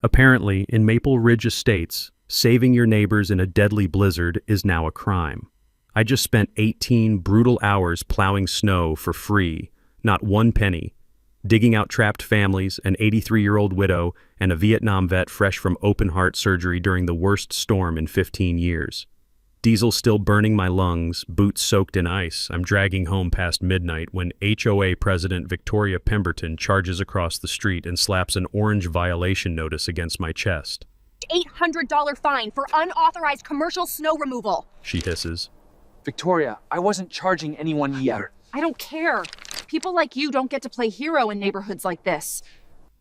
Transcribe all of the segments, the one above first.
Apparently, in Maple Ridge Estates, saving your neighbors in a deadly blizzard is now a crime. I just spent 18 brutal hours plowing snow for free, not one penny, digging out trapped families, an 83-year-old widow, and a Vietnam vet fresh from open-heart surgery during the worst storm in 15 years. Diesel still burning my lungs, boots soaked in ice. I'm dragging home past midnight when HOA President Victoria Pemberton charges across the street and slaps an orange violation notice against my chest. $800 fine for unauthorized commercial snow removal, She hisses. Victoria, I wasn't charging anyone yet. I don't care. People like you don't get to play hero in neighborhoods like this.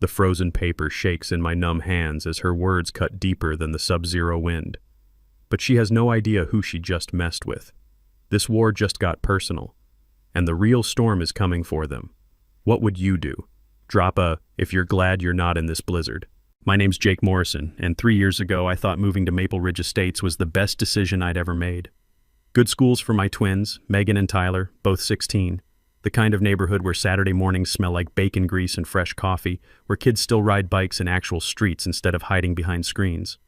The frozen paper shakes in my numb hands as her words cut deeper than the sub-zero wind. But she has no idea who she just messed with. This war just got personal, and the real storm is coming for them. What would you do? Drop a, if you're glad you're not in this blizzard. My name's Jake Morrison, and 3 years ago I thought moving to Maple Ridge Estates was the best decision I'd ever made. Good schools for my twins, Megan and Tyler, both 16. The kind of neighborhood where Saturday mornings smell like bacon grease and fresh coffee, where kids still ride bikes in actual streets instead of hiding behind screens.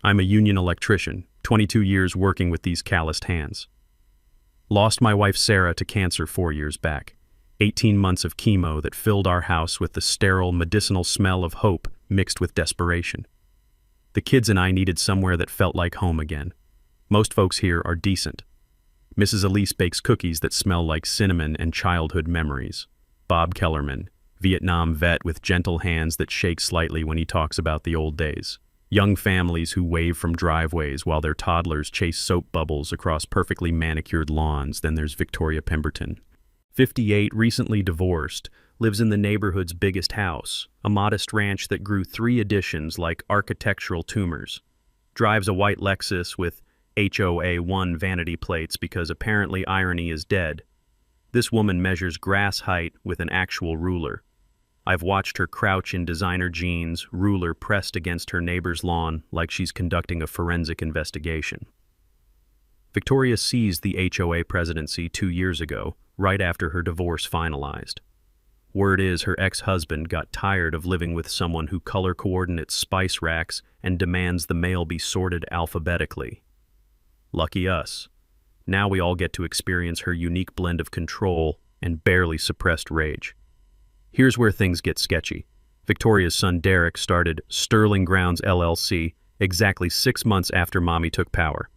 I'm a union electrician, 22 years working with these calloused hands. Lost my wife Sarah to cancer 4 years back. 18 months of chemo that filled our house with the sterile, medicinal smell of hope mixed with desperation. The kids and I needed somewhere that felt like home again. Most folks here are decent. Mrs. Elise bakes cookies that smell like cinnamon and childhood memories. Bob Kellerman, Vietnam vet with gentle hands that shake slightly when he talks about the old days. Young families who wave from driveways while their toddlers chase soap bubbles across perfectly manicured lawns. Then there's Victoria Pemberton. 58, recently divorced, lives in the neighborhood's biggest house, a modest ranch that grew 3 additions like architectural tumors. Drives a white Lexus with HOA 1 vanity plates because apparently irony is dead. This woman measures grass height with an actual ruler. I've watched her crouch in designer jeans, ruler pressed against her neighbor's lawn like she's conducting a forensic investigation. Victoria seized the HOA presidency 2 years ago, right after her divorce finalized. Word is her ex-husband got tired of living with someone who color coordinates spice racks and demands the mail be sorted alphabetically. Lucky us. Now we all get to experience her unique blend of control and barely suppressed rage. Here's where things get sketchy. Victoria's son Derek started Sterling Grounds LLC exactly 6 months after Mommy took power.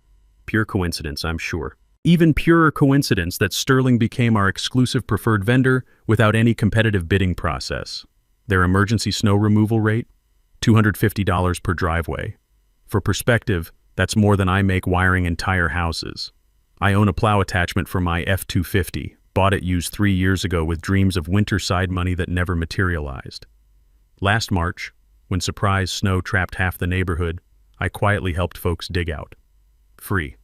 Pure coincidence, I'm sure. Even purer coincidence that Sterling became our exclusive preferred vendor without any competitive bidding process. Their emergency snow removal rate? $250 per driveway. For perspective, that's more than I make wiring entire houses. I own a plow attachment for my F-250, bought it used 3 years ago with dreams of winter side money that never materialized. Last March, when surprise snow trapped half the neighborhood, I quietly helped folks dig out. Free.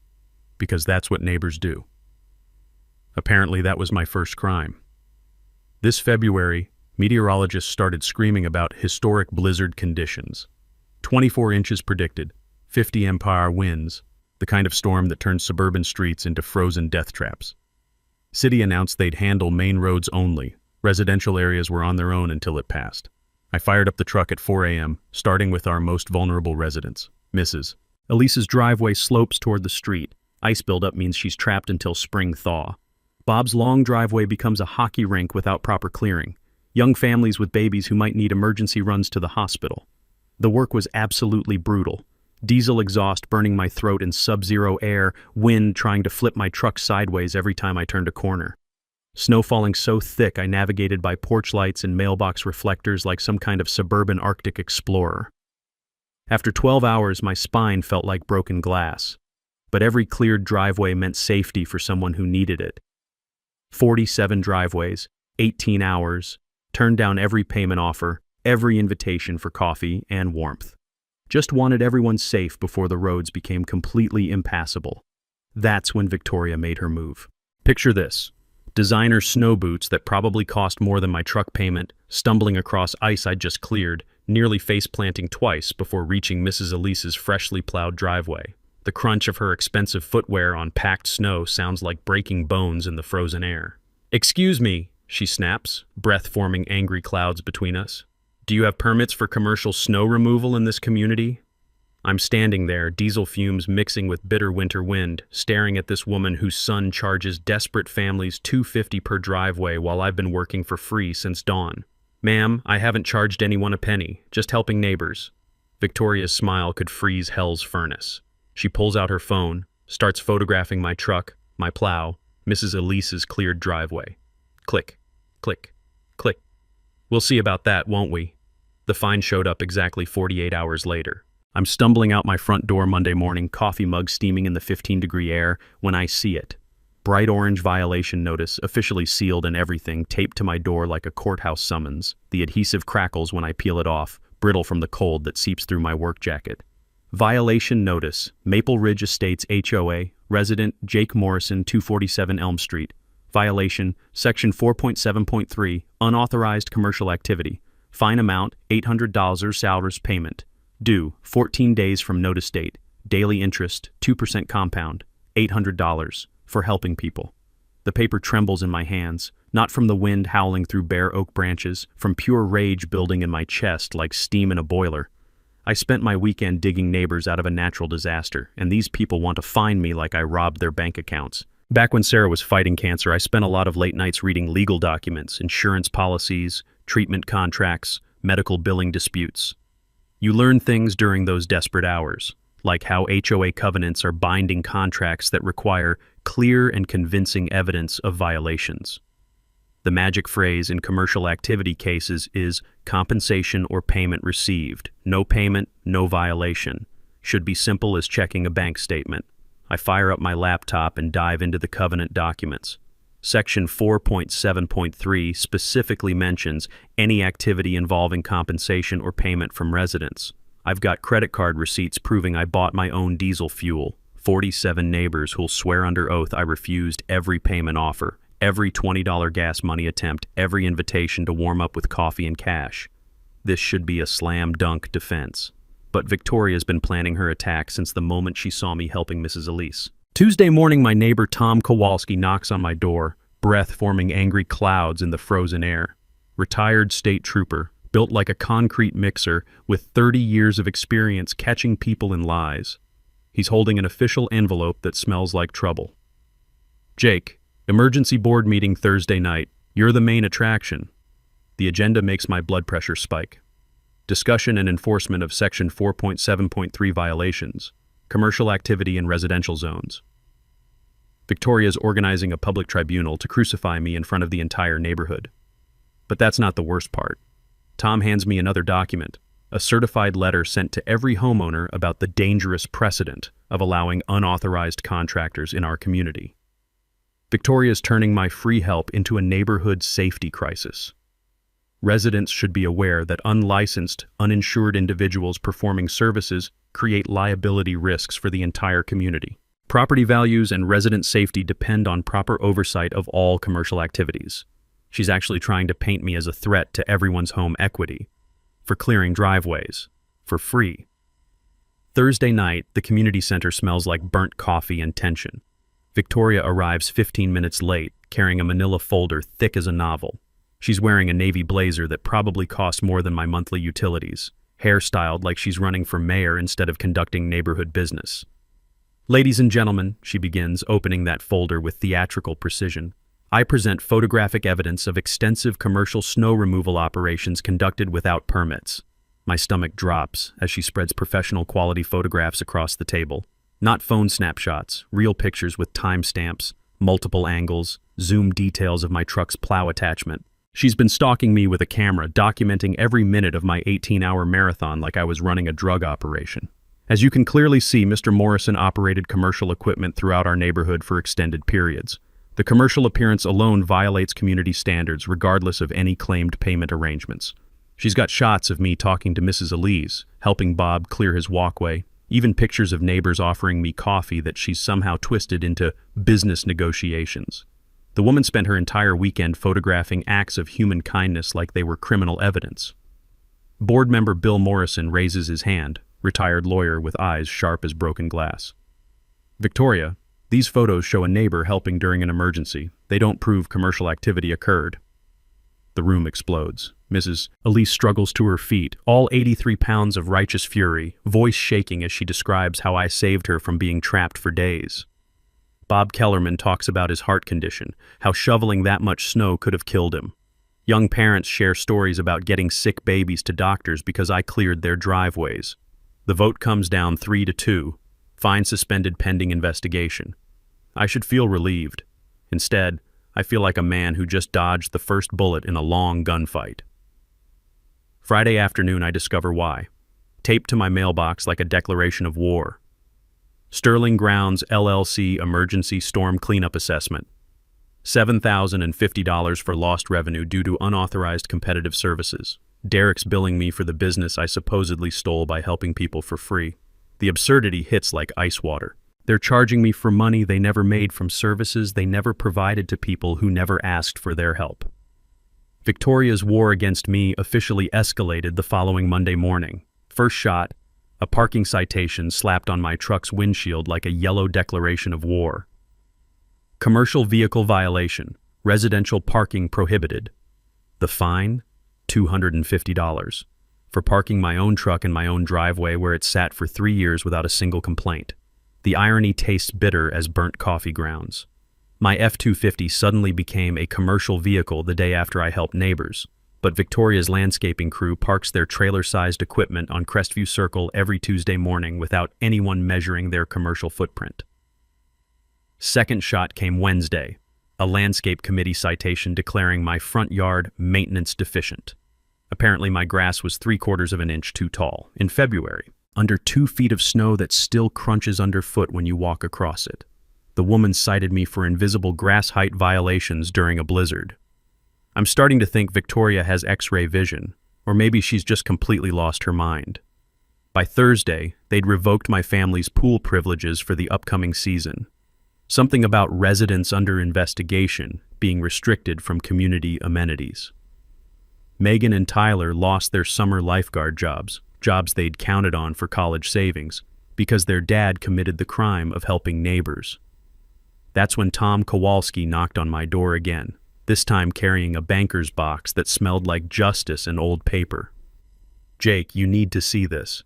Because that's what neighbors do. Apparently that was my first crime. This February, meteorologists started screaming about historic blizzard conditions. 24 inches predicted, 50 mph winds, the kind of storm that turns suburban streets into frozen death traps. City announced they'd handle main roads only. Residential areas were on their own until it passed. I fired up the truck at 4 a.m., starting with our most vulnerable residents, Mrs. Elise's driveway slopes toward the street. Ice buildup means she's trapped until spring thaw. Bob's long driveway becomes a hockey rink without proper clearing. Young families with babies who might need emergency runs to the hospital. The work was absolutely brutal. Diesel exhaust burning my throat in sub-zero air, wind trying to flip my truck sideways every time I turned a corner. Snow falling so thick I navigated by porch lights and mailbox reflectors like some kind of suburban Arctic explorer. After 12 hours, my spine felt like broken glass. But every cleared driveway meant safety for someone who needed it. 47 driveways, 18 hours, turned down every payment offer, every invitation for coffee and warmth. Just wanted everyone safe before the roads became completely impassable. That's when Victoria made her move. Picture this. Designer snow boots that probably cost more than my truck payment, stumbling across ice I'd just cleared, nearly face-planting twice before reaching Mrs. Elise's freshly plowed driveway. The crunch of her expensive footwear on packed snow sounds like breaking bones in the frozen air. "Excuse me," she snaps, breath forming angry clouds between us. Do you have permits for commercial snow removal in this community? I'm standing there, diesel fumes mixing with bitter winter wind, staring at this woman whose son charges desperate families $2.50 per driveway while I've been working for free since dawn. Ma'am, I haven't charged anyone a penny, just helping neighbors. Victoria's smile could freeze hell's furnace. She pulls out her phone, starts photographing my truck, my plow, Mrs. Elise's cleared driveway. Click, click, click. We'll see about that, won't we? The fine showed up exactly 48 hours later. I'm stumbling out my front door Monday morning, coffee mug steaming in the 15-degree air, when I see it. Bright orange violation notice, officially sealed and everything, taped to my door like a courthouse summons. The adhesive crackles when I peel it off, brittle from the cold that seeps through my work jacket. Violation notice, Maple Ridge Estates HOA, resident Jake Morrison, 247 Elm Street. Violation, Section 4.7.3, unauthorized commercial activity. Fine amount, $800 salaries payment. Due, 14 days from notice date. Daily interest, 2% compound, $800, for helping people. The paper trembles in my hands, not from the wind howling through bare oak branches, from pure rage building in my chest like steam in a boiler. I spent my weekend digging neighbors out of a natural disaster, and these people want to fine me like I robbed their bank accounts. Back when Sarah was fighting cancer, I spent a lot of late nights reading legal documents, insurance policies, treatment contracts, medical billing disputes. You learn things during those desperate hours, like how HOA covenants are binding contracts that require clear and convincing evidence of violations. The magic phrase in commercial activity cases is compensation or payment received. No payment, no violation. Should be simple as checking a bank statement. I fire up my laptop and dive into the covenant documents. Section 4.7.3 specifically mentions any activity involving compensation or payment from residents. I've got credit card receipts proving I bought my own diesel fuel, 47 neighbors who'll swear under oath I refused every payment offer, every $20 gas money attempt, every invitation to warm up with coffee and cash. This should be a slam dunk defense. But Victoria's been planning her attack since the moment she saw me helping Mrs. Elise. Tuesday morning, my neighbor Tom Kowalski knocks on my door, breath forming angry clouds in the frozen air. Retired state trooper, built like a concrete mixer with 30 years of experience catching people in lies. He's holding an official envelope that smells like trouble. Jake, emergency board meeting Thursday night. You're the main attraction. The agenda makes my blood pressure spike. Discussion and enforcement of Section 4.7.3 violations. Commercial activity in residential zones. Victoria's organizing a public tribunal to crucify me in front of the entire neighborhood. But that's not the worst part. Tom hands me another document, a certified letter sent to every homeowner about the dangerous precedent of allowing unauthorized contractors in our community. Victoria's turning my free help into a neighborhood safety crisis. Residents should be aware that unlicensed, uninsured individuals performing services create liability risks for the entire community. Property values and resident safety depend on proper oversight of all commercial activities. She's actually trying to paint me as a threat to everyone's home equity, for clearing driveways, for free. Thursday night, the community center smells like burnt coffee and tension. Victoria arrives 15 minutes late, carrying a manila folder thick as a novel. She's wearing a navy blazer that probably costs more than my monthly utilities, hairstyled like she's running for mayor instead of conducting neighborhood business. Ladies and gentlemen, she begins, opening that folder with theatrical precision. I present photographic evidence of extensive commercial snow removal operations conducted without permits. My stomach drops as she spreads professional quality photographs across the table. Not phone snapshots, real pictures with timestamps, multiple angles, zoom details of my truck's plow attachment. She's been stalking me with a camera, documenting every minute of my 18-hour marathon like I was running a drug operation. As you can clearly see, Mr. Morrison operated commercial equipment throughout our neighborhood for extended periods. The commercial appearance alone violates community standards regardless of any claimed payment arrangements. She's got shots of me talking to Mrs. Elise, helping Bob clear his walkway, even pictures of neighbors offering me coffee that she's somehow twisted into business negotiations. The woman spent her entire weekend photographing acts of human kindness like they were criminal evidence. Board member Bill Morrison raises his hand, retired lawyer with eyes sharp as broken glass. Victoria, these photos show a neighbor helping during an emergency. They don't prove commercial activity occurred. The room explodes. Mrs. Elise struggles to her feet, all 83 pounds of righteous fury, voice shaking as she describes how I saved her from being trapped for days. Bob Kellerman talks about his heart condition, how shoveling that much snow could have killed him. Young parents share stories about getting sick babies to doctors because I cleared their driveways. The vote comes down 3-2, fine suspended pending investigation. I should feel relieved. Instead, I feel like a man who just dodged the first bullet in a long gunfight. Friday afternoon, I discover why. Taped to my mailbox like a declaration of war. Sterling Grounds LLC Emergency Storm Cleanup Assessment. $7,050 for lost revenue due to unauthorized competitive services. Derek's billing me for the business I supposedly stole by helping people for free. The absurdity hits like ice water. They're charging me for money they never made from services they never provided to people who never asked for their help. Victoria's war against me officially escalated the following Monday morning. First shot, a parking citation slapped on my truck's windshield like a yellow declaration of war. Commercial vehicle violation, residential parking prohibited. The fine, $250, for parking my own truck in my own driveway where it sat for 3 years without a single complaint. The irony tastes bitter as burnt coffee grounds. My F-250 suddenly became a commercial vehicle the day after I helped neighbors, but Victoria's landscaping crew parks their trailer-sized equipment on Crestview Circle every Tuesday morning without anyone measuring their commercial footprint. Second shot came Wednesday, a landscape committee citation declaring my front yard maintenance deficient. Apparently my grass was 3/4 of an inch too tall in February, under 2 feet of snow that still crunches underfoot when you walk across it. The woman cited me for invisible grass height violations during a blizzard. I'm starting to think Victoria has X-ray vision, or maybe she's just completely lost her mind. By Thursday, they'd revoked my family's pool privileges for the upcoming season. Something about residents under investigation being restricted from community amenities. Megan and Tyler lost their summer lifeguard jobs they'd counted on for college savings, because their dad committed the crime of helping neighbors. That's when Tom Kowalski knocked on my door again, this time carrying a banker's box that smelled like justice and old paper. "Jake, you need to see this."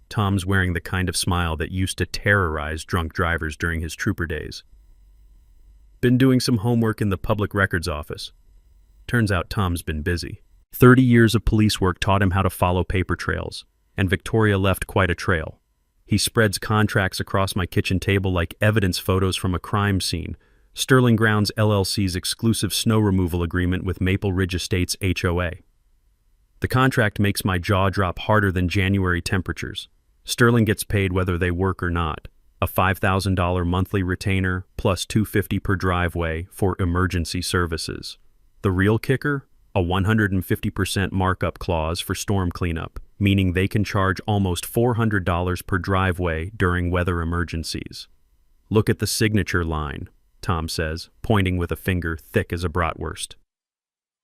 Tom's wearing the kind of smile that used to terrorize drunk drivers during his trooper days. "Been doing some homework in the public records office." Turns out Tom's been busy. 30 years of police work taught him how to follow paper trails, and Victoria left quite a trail. He spreads contracts across my kitchen table like evidence photos from a crime scene. Sterling Grounds LLC's exclusive snow removal agreement with Maple Ridge Estates HOA. The contract makes my jaw drop harder than January temperatures. Sterling gets paid whether they work or not. A $5,000 monthly retainer plus $250 per driveway for emergency services. The real kicker? A 150% markup clause for storm cleanup, meaning they can charge almost $400 per driveway during weather emergencies. "Look at the signature line," Tom says, pointing with a finger thick as a bratwurst.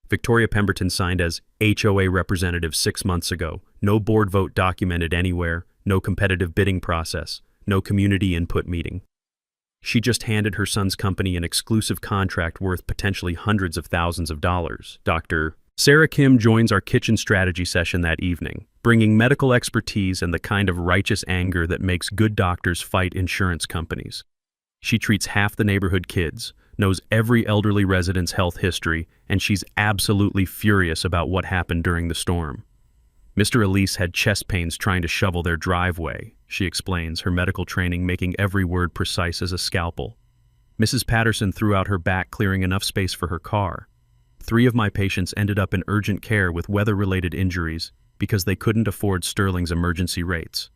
Victoria Pemberton signed as HOA representative 6 months ago. No board vote documented anywhere, no competitive bidding process, no community input meeting. She just handed her son's company an exclusive contract worth potentially hundreds of thousands of dollars. Dr. Sarah Kim joins our kitchen strategy session that evening, bringing medical expertise and the kind of righteous anger that makes good doctors fight insurance companies. She treats half the neighborhood kids, knows every elderly resident's health history, and she's absolutely furious about what happened during the storm. Mr. Elise had chest pains trying to shovel their driveway, she explains, her medical training making every word precise as a scalpel. Mrs. Patterson threw out her back, clearing enough space for her car. 3 of my patients ended up in urgent care with weather-related injuries because they couldn't afford Sterling's emergency rates.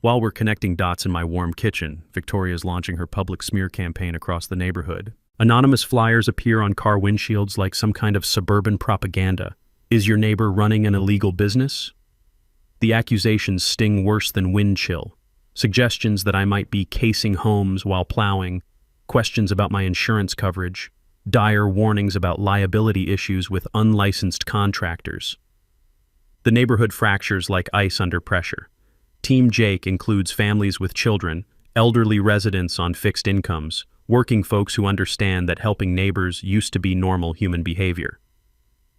While we're connecting dots in my warm kitchen, Victoria's launching her public smear campaign across the neighborhood. Anonymous flyers appear on car windshields like some kind of suburban propaganda. Is your neighbor running an illegal business? The accusations sting worse than wind chill. Suggestions that I might be casing homes while plowing, questions about my insurance coverage, dire warnings about liability issues with unlicensed contractors. The neighborhood fractures like ice under pressure. Team Jake includes families with children, elderly residents on fixed incomes, working folks who understand that helping neighbors used to be normal human behavior.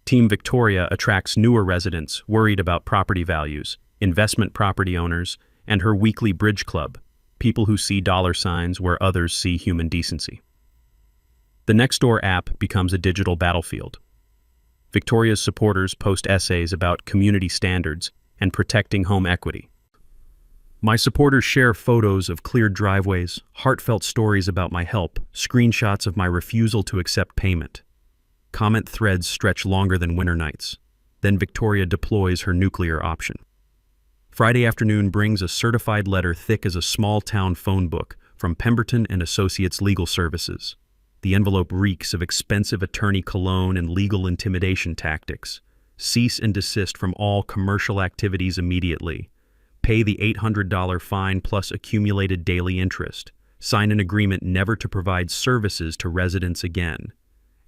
Team Victoria attracts newer residents worried about property values, investment property owners, and her weekly bridge club, people who see dollar signs where others see human decency. The Nextdoor app becomes a digital battlefield. Victoria's supporters post essays about community standards and protecting home equity. My supporters share photos of cleared driveways, heartfelt stories about my help, screenshots of my refusal to accept payment. Comment threads stretch longer than winter nights. Then Victoria deploys her nuclear option. Friday afternoon brings a certified letter thick as a small-town phone book from Pemberton and Associates Legal Services. The envelope reeks of expensive attorney cologne and legal intimidation tactics. Cease and desist from all commercial activities immediately. Pay the $800 fine plus accumulated daily interest. Sign an agreement never to provide services to residents again.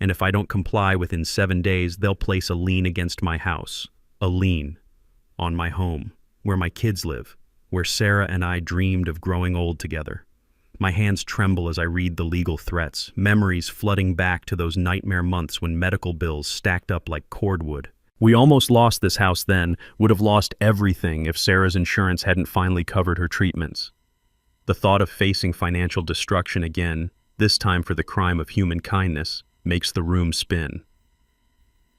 And if I don't comply within 7 days, they'll place a lien against my house. A lien on my home, where my kids live, where Sarah and I dreamed of growing old together. My hands tremble as I read the legal threats, memories flooding back to those nightmare months when medical bills stacked up like cordwood. We almost lost this house then, would have lost everything if Sarah's insurance hadn't finally covered her treatments. The thought of facing financial destruction again, this time for the crime of human kindness, makes the room spin.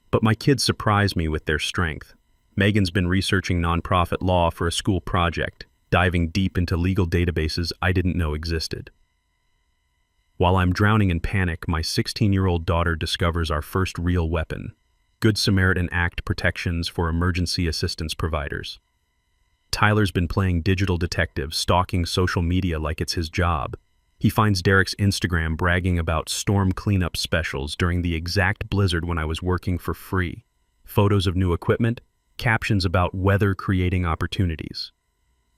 But my kids surprise me with their strength. Megan's been researching nonprofit law for a school project, diving deep into legal databases I didn't know existed. While I'm drowning in panic, my 16-year-old daughter discovers our first real weapon: Good Samaritan Act protections for emergency assistance providers. Tyler's been playing digital detective, stalking social media like it's his job. He finds Derek's Instagram bragging about storm cleanup specials during the exact blizzard when I was working for free. Photos of new equipment, captions about weather creating opportunities.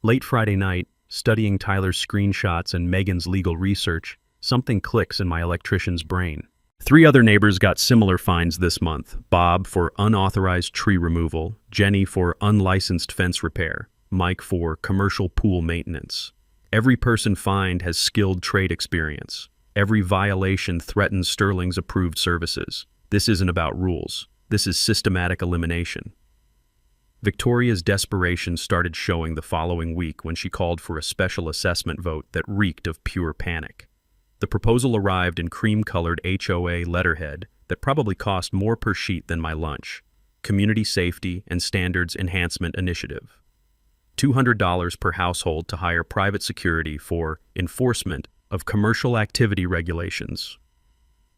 Late Friday night, studying Tyler's screenshots and Megan's legal research, something clicks in my electrician's brain. 3 other neighbors got similar fines this month: Bob for unauthorized tree removal, Jenny for unlicensed fence repair, Mike for commercial pool maintenance. Every person fined has skilled trade experience. Every violation threatens Sterling's approved services. This isn't about rules. This is systematic elimination. Victoria's desperation started showing the following week when she called for a special assessment vote that reeked of pure panic. The proposal arrived in cream-colored HOA letterhead that probably cost more per sheet than my lunch. Community Safety and Standards Enhancement Initiative. $200 per household to hire private security for enforcement of commercial activity regulations.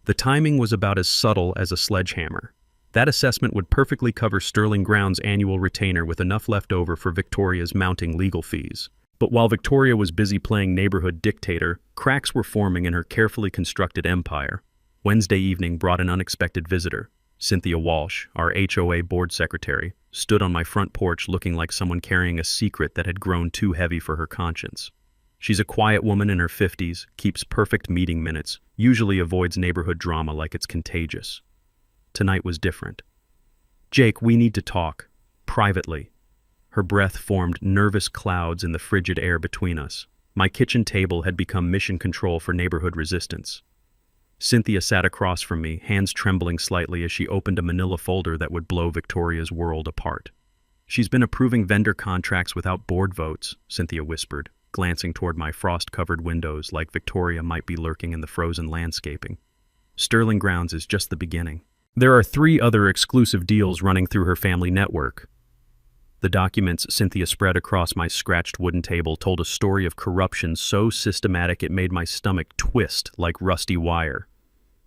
The timing was about as subtle as a sledgehammer. That assessment would perfectly cover Sterling Ground's annual retainer with enough left over for Victoria's mounting legal fees. But while Victoria was busy playing neighborhood dictator, cracks were forming in her carefully constructed empire. Wednesday evening brought an unexpected visitor. Cynthia Walsh, our HOA board secretary, stood on my front porch looking like someone carrying a secret that had grown too heavy for her conscience. She's a quiet woman in her 50s, keeps perfect meeting minutes, usually avoids neighborhood drama like it's contagious. Tonight was different. "Jake, we need to talk. Privately." Her breath formed nervous clouds in the frigid air between us. My kitchen table had become mission control for neighborhood resistance. Cynthia sat across from me, hands trembling slightly as she opened a manila folder that would blow Victoria's world apart. "She's been approving vendor contracts without board votes," Cynthia whispered, glancing toward my frost-covered windows like Victoria might be lurking in the frozen landscaping. "Sterling Grounds is just the beginning. There are 3 other exclusive deals running through her family network." The documents Cynthia spread across my scratched wooden table told a story of corruption so systematic it made my stomach twist like rusty wire.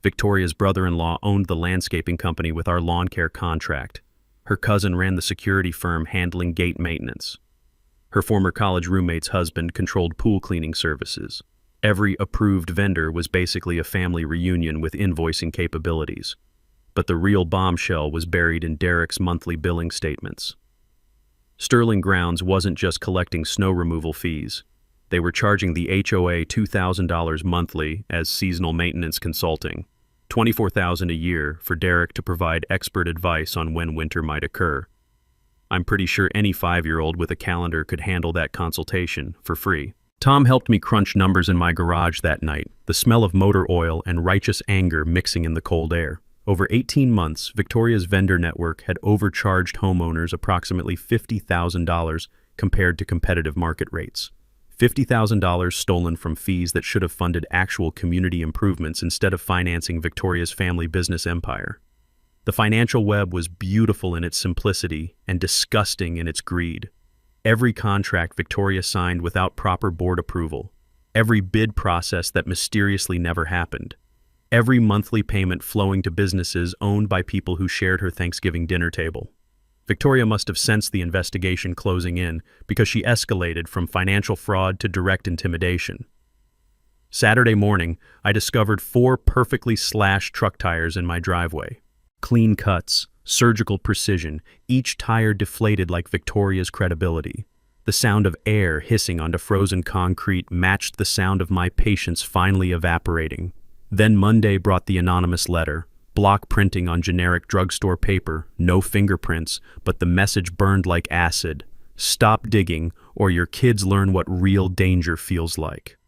Victoria's brother-in-law owned the landscaping company with our lawn care contract. Her cousin ran the security firm handling gate maintenance. Her former college roommate's husband controlled pool cleaning services. Every approved vendor was basically a family reunion with invoicing capabilities. But the real bombshell was buried in Derek's monthly billing statements. Sterling Grounds wasn't just collecting snow removal fees. They were charging the HOA $2,000 monthly as seasonal maintenance consulting, $24,000 a year for Derek to provide expert advice on when winter might occur. I'm pretty sure any 5-year-old with a calendar could handle that consultation for free. Tom helped me crunch numbers in my garage that night, the smell of motor oil and righteous anger mixing in the cold air. Over 18 months, Victoria's vendor network had overcharged homeowners approximately $50,000 compared to competitive market rates. $50,000 stolen from fees that should have funded actual community improvements instead of financing Victoria's family business empire. The financial web was beautiful in its simplicity and disgusting in its greed. Every contract Victoria signed without proper board approval. Every bid process that mysteriously never happened. Every monthly payment flowing to businesses owned by people who shared her Thanksgiving dinner table. Victoria must have sensed the investigation closing in because she escalated from financial fraud to direct intimidation. Saturday morning, I discovered 4 perfectly slashed truck tires in my driveway. Clean cuts, surgical precision, each tire deflated like Victoria's credibility. The sound of air hissing onto frozen concrete matched the sound of my patience finally evaporating. Then Monday brought the anonymous letter. Block printing on generic drugstore paper, no fingerprints, but the message burned like acid. Stop digging, or your kids learn what real danger feels like.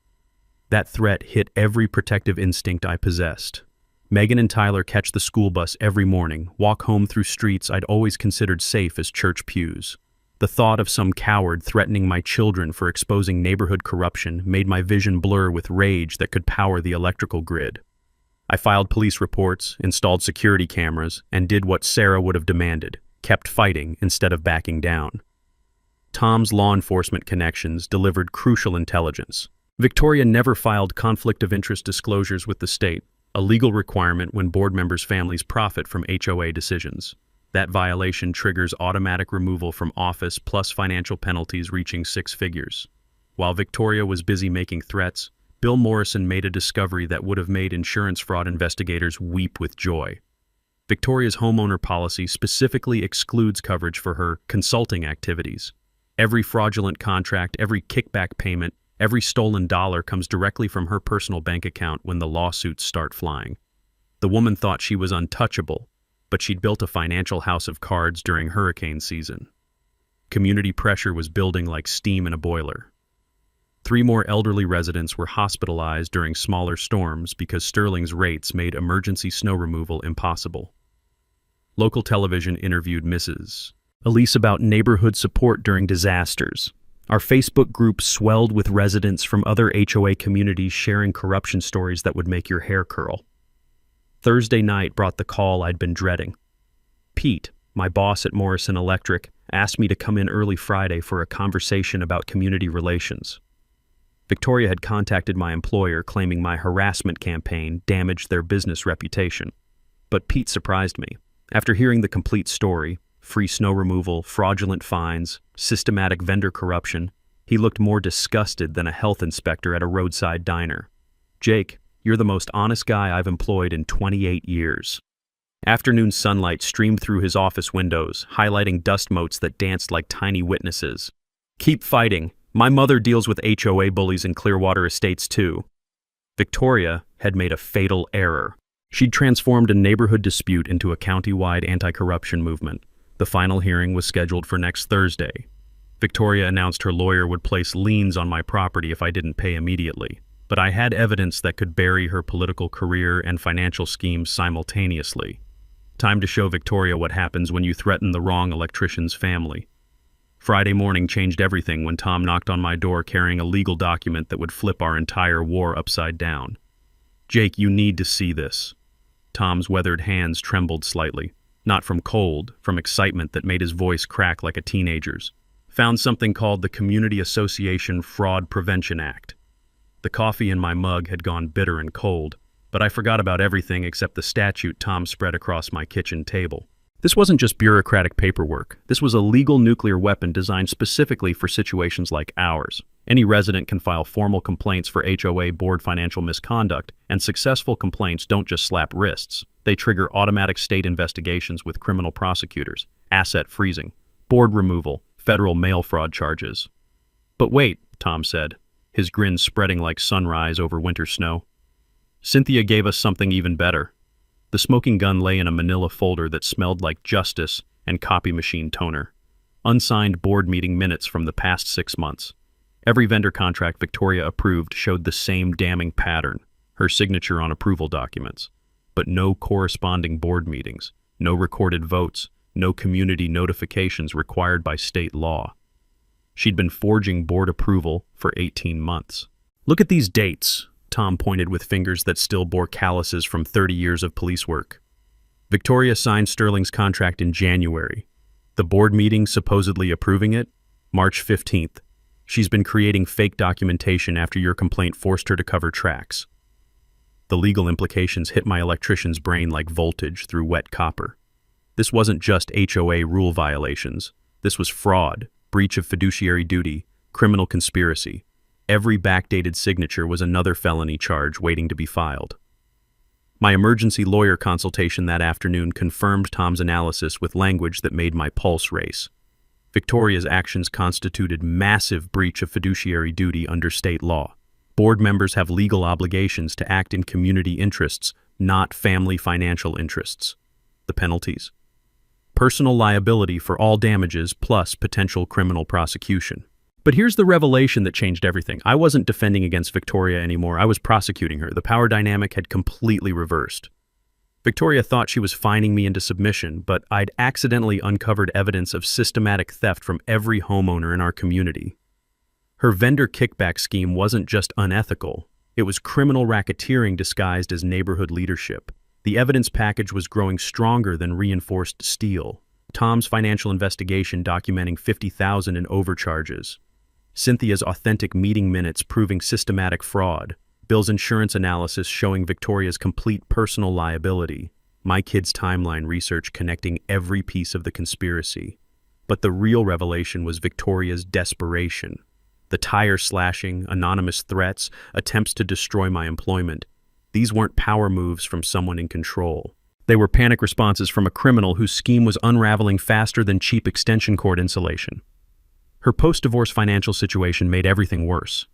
That threat hit every protective instinct I possessed. Megan and Tyler catch the school bus every morning, walk home through streets I'd always considered safe as church pews. The thought of some coward threatening my children for exposing neighborhood corruption made my vision blur with rage that could power the electrical grid. I filed police reports, installed security cameras, and did what Sarah would have demanded, kept fighting instead of backing down. Tom's law enforcement connections delivered crucial intelligence. Victoria never filed conflict of interest disclosures with the state, a legal requirement when board members' families profit from HOA decisions. That violation triggers automatic removal from office plus financial penalties reaching 6 figures. While Victoria was busy making threats, Bill Morrison made a discovery that would have made insurance fraud investigators weep with joy. Victoria's homeowner policy specifically excludes coverage for her consulting activities. Every fraudulent contract, every kickback payment, every stolen dollar comes directly from her personal bank account when the lawsuits start flying. The woman thought she was untouchable, but she'd built a financial house of cards during hurricane season. Community pressure was building like steam in a boiler. 3 more elderly residents were hospitalized during smaller storms because Sterling's rates made emergency snow removal impossible. Local television interviewed Mrs. Elise about neighborhood support during disasters. Our Facebook group swelled with residents from other HOA communities sharing corruption stories that would make your hair curl. Thursday night brought the call I'd been dreading. Pete, my boss at Morrison Electric, asked me to come in early Friday for a conversation about community relations. Victoria had contacted my employer claiming my harassment campaign damaged their business reputation. But Pete surprised me. After hearing the complete story, free snow removal, fraudulent fines, systematic vendor corruption, he looked more disgusted than a health inspector at a roadside diner. Jake, you're the most honest guy I've employed in 28 years. Afternoon sunlight streamed through his office windows, highlighting dust motes that danced like tiny witnesses. Keep fighting. My mother deals with HOA bullies in Clearwater Estates too. Victoria had made a fatal error. She'd transformed a neighborhood dispute into a county-wide anti-corruption movement. The final hearing was scheduled for next Thursday. Victoria announced her lawyer would place liens on my property if I didn't pay immediately, but I had evidence that could bury her political career and financial schemes simultaneously. Time to show Victoria what happens when you threaten the wrong electrician's family. Friday morning changed everything when Tom knocked on my door carrying a legal document that would flip our entire war upside down. Jake, you need to see this. Tom's weathered hands trembled slightly, not from cold, from excitement that made his voice crack like a teenager's. Found something called the Community Association Fraud Prevention Act. The coffee in my mug had gone bitter and cold, but I forgot about everything except the statute Tom spread across my kitchen table. This wasn't just bureaucratic paperwork. This was a legal nuclear weapon designed specifically for situations like ours. Any resident can file formal complaints for HOA board financial misconduct, and successful complaints don't just slap wrists. They trigger automatic state investigations with criminal prosecutors, asset freezing, board removal, federal mail fraud charges. But wait, Tom said, his grin spreading like sunrise over winter snow. Cynthia gave us something even better. The smoking gun lay in a manila folder that smelled like justice and copy machine toner. Unsigned board meeting minutes from the past 6 months. Every vendor contract Victoria approved showed the same damning pattern, her signature on approval documents. but no corresponding board meetings, no recorded votes, no community notifications required by state law. She'd been forging board approval for 18 months. "Look at these dates," Tom pointed with fingers that still bore calluses from 30 years of police work. Victoria signed Sterling's contract in January. The board meeting supposedly approving it, March 15th. She's been creating fake documentation after your complaint forced her to cover tracks. The legal implications hit my electrician's brain like voltage through wet copper. This wasn't just HOA rule violations. This was fraud, breach of fiduciary duty, criminal conspiracy. Every backdated signature was another felony charge waiting to be filed. My emergency lawyer consultation that afternoon confirmed Tom's analysis with language that made my pulse race. Victoria's actions constituted massive breach of fiduciary duty under state law. Board members have legal obligations to act in community interests, not family financial interests. The penalties: personal liability for all damages plus potential criminal prosecution. But here's the revelation that changed everything. I wasn't defending against Victoria anymore. I was prosecuting her. The power dynamic had completely reversed. Victoria thought she was fining me into submission, but I'd accidentally uncovered evidence of systematic theft from every homeowner in our community. Her vendor kickback scheme wasn't just unethical. It was criminal racketeering disguised as neighborhood leadership. The evidence package was growing stronger than reinforced steel. Tom's financial investigation documenting $50,000 in overcharges. Cynthia's authentic meeting minutes proving systematic fraud. Bill's insurance analysis showing Victoria's complete personal liability. My kid's timeline research connecting every piece of the conspiracy. But the real revelation was Victoria's desperation. The tire slashing, anonymous threats, attempts to destroy my employment. These weren't power moves from someone in control. They were panic responses from a criminal whose scheme was unraveling faster than cheap extension cord insulation. Her post-divorce financial situation made everything worse.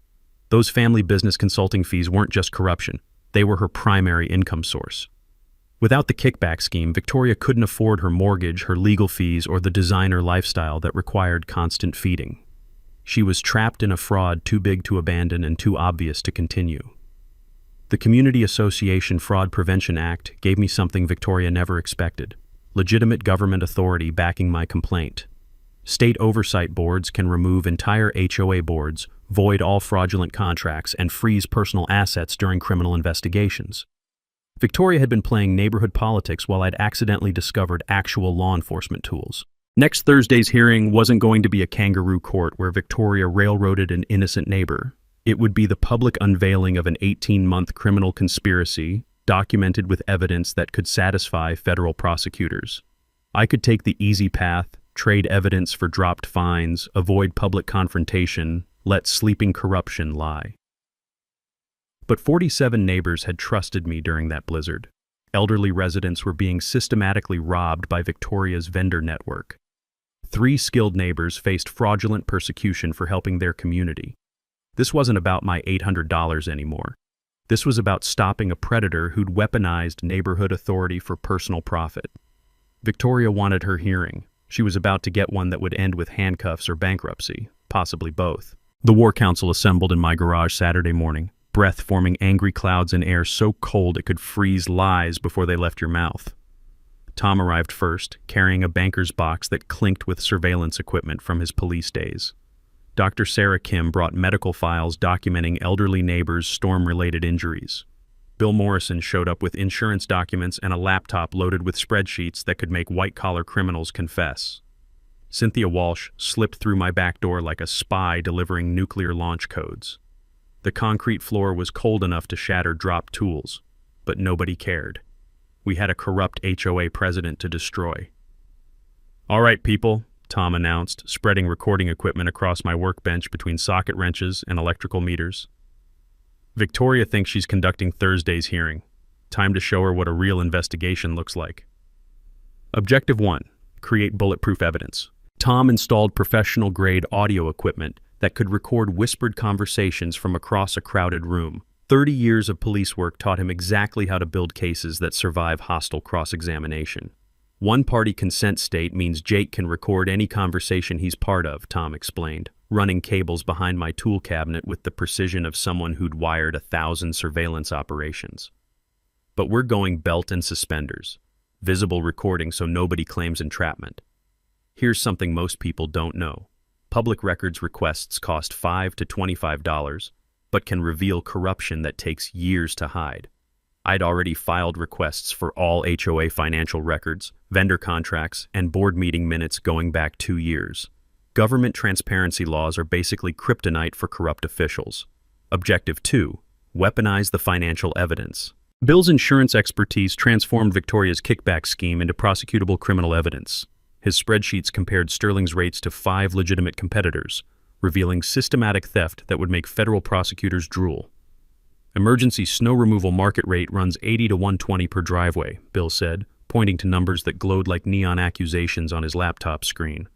Those family business consulting fees weren't just corruption. They were her primary income source. Without the kickback scheme, Victoria couldn't afford her mortgage, her legal fees, or the designer lifestyle that required constant feeding. She was trapped in a fraud too big to abandon and too obvious to continue. The Community Association Fraud Prevention Act gave me something Victoria never expected: legitimate government authority backing my complaint. State oversight boards can remove entire HOA boards, void all fraudulent contracts, and freeze personal assets during criminal investigations. Victoria had been playing neighborhood politics while I'd accidentally discovered actual law enforcement tools. Next Thursday's hearing wasn't going to be a kangaroo court where Victoria railroaded an innocent neighbor. It would be the public unveiling of an 18-month criminal conspiracy, documented with evidence that could satisfy federal prosecutors. I could take the easy path, trade evidence for dropped fines, avoid public confrontation, let sleeping corruption lie. But 47 neighbors had trusted me during that blizzard. Elderly residents were being systematically robbed by Victoria's vendor network. 3 skilled neighbors faced fraudulent persecution for helping their community. This wasn't about my $800 anymore. This was about stopping a predator who'd weaponized neighborhood authority for personal profit. Victoria wanted her hearing. She was about to get one that would end with handcuffs or bankruptcy, possibly both. The War Council assembled in my garage Saturday morning, breath forming angry clouds in air so cold it could freeze lies before they left your mouth. Tom arrived first, carrying a banker's box that clinked with surveillance equipment from his police days. Dr. Sarah Kim brought medical files documenting elderly neighbors' storm-related injuries. Bill Morrison showed up with insurance documents and a laptop loaded with spreadsheets that could make white-collar criminals confess. Cynthia Walsh slipped through my back door like a spy delivering nuclear launch codes. The concrete floor was cold enough to shatter dropped tools, but nobody cared. We had a corrupt HOA president to destroy. "All right, people," Tom announced, spreading recording equipment across my workbench between socket wrenches and electrical meters. "Victoria thinks she's conducting Thursday's hearing. Time to show her what a real investigation looks like." Objective 1. Create bulletproof evidence. Tom installed professional-grade audio equipment that could record whispered conversations from across a crowded room. 30 years of police work taught him exactly how to build cases that survive hostile cross-examination. One-party consent state means Jake can record any conversation he's part of, Tom explained, running cables behind my tool cabinet with the precision of someone who'd wired 1,000 surveillance operations. But we're going belt and suspenders. Visible recording so nobody claims entrapment. Here's something most people don't know. Public records requests cost $5 to $25, but can reveal corruption that takes years to hide. I'd already filed requests for all HOA financial records, vendor contracts, and board meeting minutes going back 2 years. Government transparency laws are basically kryptonite for corrupt officials. Objective 2. Weaponize the financial evidence. Bill's insurance expertise transformed Victoria's kickback scheme into prosecutable criminal evidence. His spreadsheets compared Sterling's rates to 5 legitimate competitors, revealing systematic theft that would make federal prosecutors drool. Emergency snow removal market rate runs $80 to $120 per driveway, Bill said, pointing to numbers that glowed like neon accusations on his laptop screen.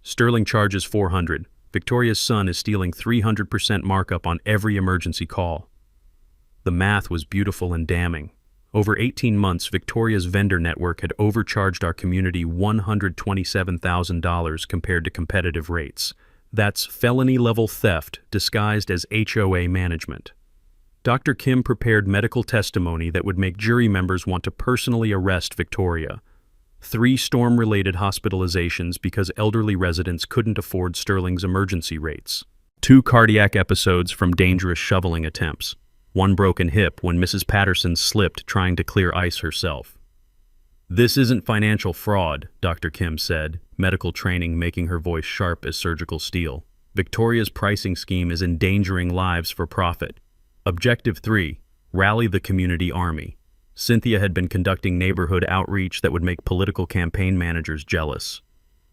Sterling charges $400. Victoria's son is stealing 300% markup on every emergency call. The math was beautiful and damning. Over 18 months, Victoria's vendor network had overcharged our community $127,000 compared to competitive rates. That's felony-level theft disguised as HOA management. Dr. Kim prepared medical testimony that would make jury members want to personally arrest Victoria. 3 storm-related hospitalizations because elderly residents couldn't afford Sterling's emergency rates. 2 cardiac episodes from dangerous shoveling attempts. 1 broken hip when Mrs. Patterson slipped trying to clear ice herself. This isn't financial fraud, Dr. Kim said, medical training making her voice sharp as surgical steel. Victoria's pricing scheme is endangering lives for profit. Objective 3. Rally the community army. Cynthia had been conducting neighborhood outreach that would make political campaign managers jealous.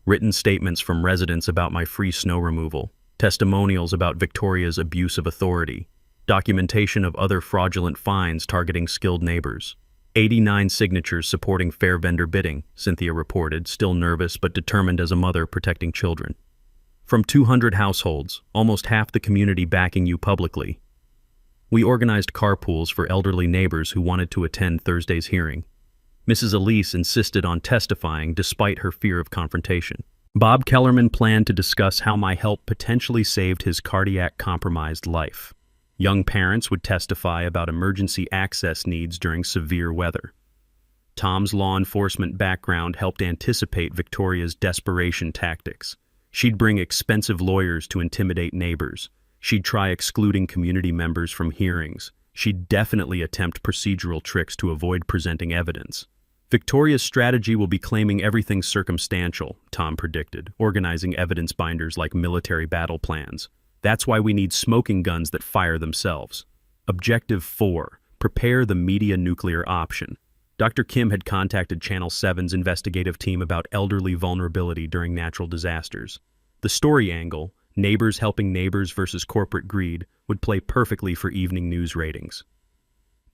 Written statements from residents about my free snow removal. Testimonials about Victoria's abuse of authority. Documentation of other fraudulent fines targeting skilled neighbors. 89 signatures supporting fair vendor bidding, Cynthia reported, still nervous but determined as a mother protecting children. From 200 households, almost half the community backing you publicly. We organized carpools for elderly neighbors who wanted to attend Thursday's hearing. Mrs. Elise insisted on testifying despite her fear of confrontation. Bob Kellerman planned to discuss how my help potentially saved his cardiac-compromised life. Young parents would testify about emergency access needs during severe weather. Tom's law enforcement background helped anticipate Victoria's desperation tactics. She'd bring expensive lawyers to intimidate neighbors. She'd try excluding community members from hearings. She'd definitely attempt procedural tricks to avoid presenting evidence. Victoria's strategy will be claiming everything circumstantial, Tom predicted, organizing evidence binders like military battle plans. That's why we need smoking guns that fire themselves. Objective 4. Prepare the media nuclear option. Dr. Kim had contacted Channel 7's investigative team about elderly vulnerability during natural disasters. The story angle, neighbors helping neighbors versus corporate greed, would play perfectly for evening news ratings.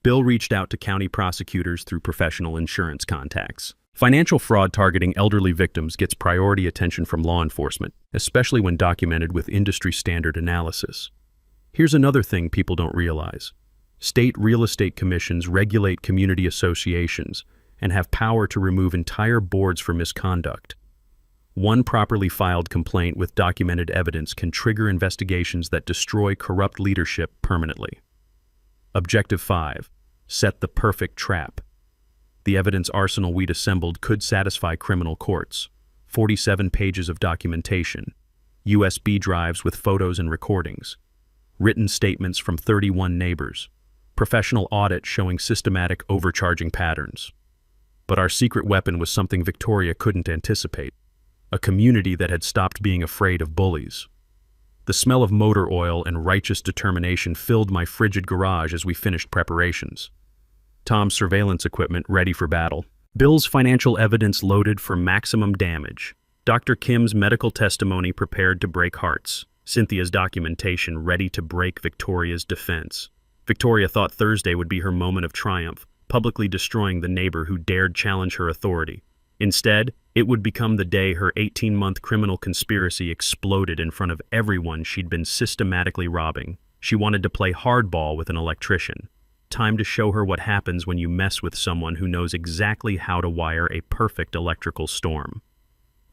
Bill reached out to county prosecutors through professional insurance contacts. Financial fraud targeting elderly victims gets priority attention from law enforcement, especially when documented with industry-standard analysis. Here's another thing people don't realize. State real estate commissions regulate community associations and have power to remove entire boards for misconduct. One properly filed complaint with documented evidence can trigger investigations that destroy corrupt leadership permanently. Objective 5. Set the perfect trap. The evidence arsenal we'd assembled could satisfy criminal courts. 47 pages of documentation, USB drives with photos and recordings, written statements from 31 neighbors, professional audit showing systematic overcharging patterns. But our secret weapon was something Victoria couldn't anticipate. A community that had stopped being afraid of bullies. The smell of motor oil and righteous determination filled my frigid garage as we finished preparations. Tom's surveillance equipment ready for battle. Bill's financial evidence loaded for maximum damage. Dr. Kim's medical testimony prepared to break hearts. Cynthia's documentation ready to break Victoria's defense. Victoria thought Thursday would be her moment of triumph, publicly destroying the neighbor who dared challenge her authority. Instead, it would become the day her 18-month criminal conspiracy exploded in front of everyone she'd been systematically robbing. She wanted to play hardball with an electrician. Time to show her what happens when you mess with someone who knows exactly how to wire a perfect electrical storm.